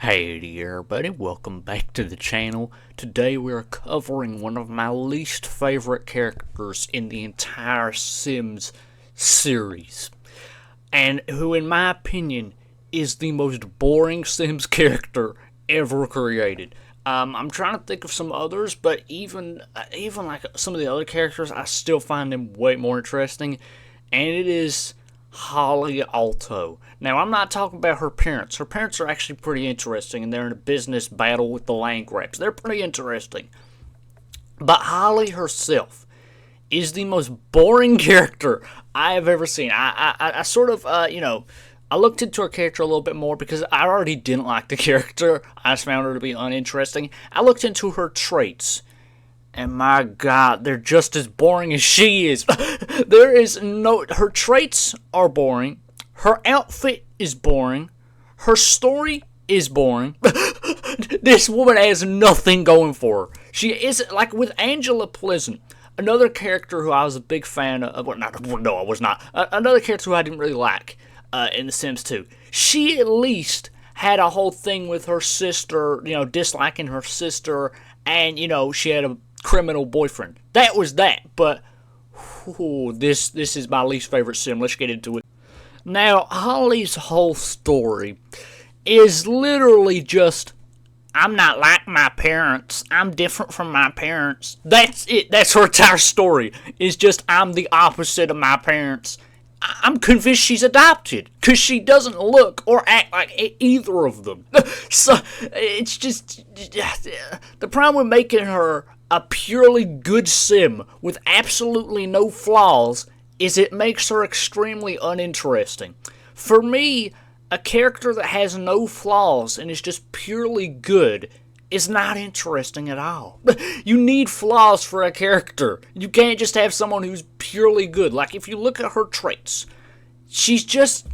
Hey there everybody, welcome back to the channel. Today we are covering one of my least favorite characters in the entire Sims series. And who in my opinion is the most boring Sims character ever created. I'm trying to think of some others, but even like some of the other characters, I still find them way more interesting. And it is Alto. Now, I'm not talking about her parents. Her parents are actually pretty interesting, and they're in a business battle with the land grabs. They're pretty interesting. But Holly herself is the most boring character I have ever seen. I sort of, I looked into her character a little bit more because I already didn't like the character. I just found her to be uninteresting. I looked into her traits. And my God, they're just as boring as she is. Her traits are boring. Her outfit is boring. Her story is boring. This woman has nothing going for her. She isn't, like with Angela Pleasant, another character who I was a big fan of. No, I was not. Another character who I didn't really like in The Sims 2. She at least had a whole thing with her sister, disliking her sister, and, she had a criminal boyfriend. That was that, but this is my least favorite Sim. Let's get into it. Now, Holly's whole story is literally just, I'm not like my parents. I'm different from my parents. That's it. That's her entire story. Is just, I'm the opposite of my parents. I'm convinced she's adopted because she doesn't look or act like either of them. So it's just the problem with making her a purely good Sim with absolutely no flaws is it makes her extremely uninteresting. For me, a character that has no flaws and is just purely good is not interesting at all. You need flaws for a character. You can't just have someone who's purely good. Like, if you look at her traits, she's just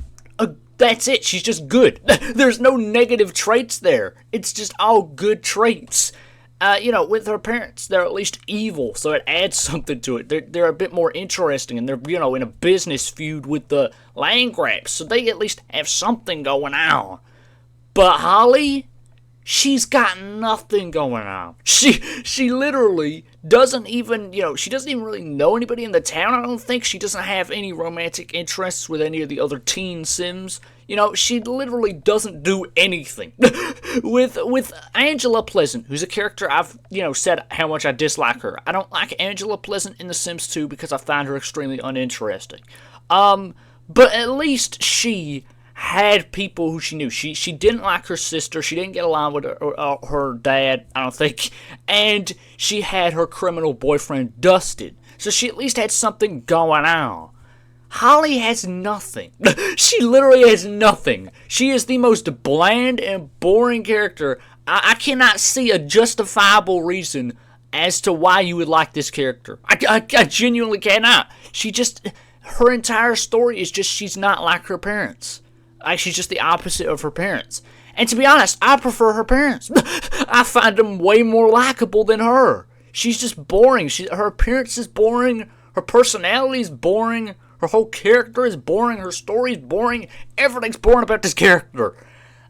that's it. She's just good. There's no negative traits there. It's just all good traits. With her parents, they're at least evil, so it adds something to it. They're a bit more interesting, and they're, in a business feud with the land grabs, so they at least have something going on. But Holly, she's got nothing going on. She literally doesn't even, she doesn't even really know anybody in the town, I don't think. She doesn't have any romantic interests with any of the other teen Sims. She literally doesn't do anything. With Angela Pleasant, who's a character I've, said how much I dislike her. I don't like Angela Pleasant in The Sims 2 because I find her extremely uninteresting. But at least she had people who she knew. She didn't like her sister. She didn't get along with her dad, I don't think. And she had her criminal boyfriend, Dustin. So she at least had something going on. Holly has nothing. She literally has nothing. She is the most bland and boring character. I cannot see a justifiable reason as to why you would like this character. I genuinely cannot. Her entire story is just she's not like her parents. She's just the opposite of her parents. And to be honest, I prefer her parents. I find them way more likable than her. She's just boring. Her appearance is boring. Her personality is boring. Her whole character is boring. Her story is boring. Everything's boring about this character.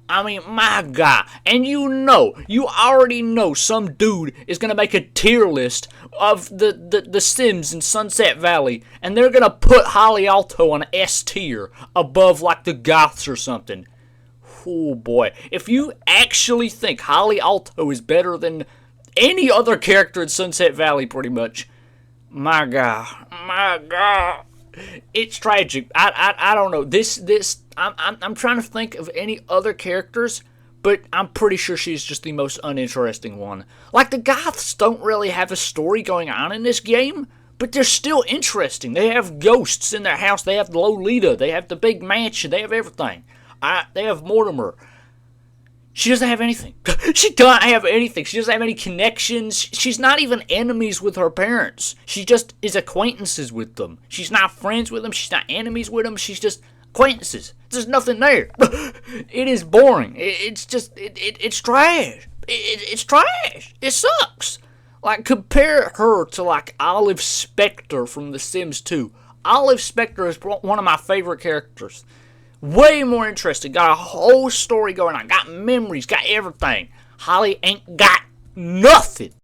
I mean, my God. And you already know some dude is going to make a tier list of the Sims in Sunset Valley, and they're going to put Holly Alto on S tier above, like, the Goths or something. Oh, boy. If you actually think Holly Alto is better than any other character in Sunset Valley, pretty much, my God. It's tragic. I don't know. I'm trying to think of any other characters, but I'm pretty sure she's just the most uninteresting one. Like, the Goths don't really have a story going on in this game, but they're still interesting. They have ghosts in their house. They have Lolita. They have the big mansion. They have everything. They have Mortimer. She doesn't have anything. She doesn't have anything. She doesn't have any connections. She's not even enemies with her parents. She just is acquaintances with them. She's not friends with them. She's not enemies with them. She's just acquaintances. There's nothing there. It is boring. It's trash. It's trash. It sucks. Like, compare her to, like, Olive Spectre from The Sims 2. Olive Spectre is one of my favorite characters. Way more interesting. Got a whole story going on. Got memories. Got everything. Holly ain't got nothing.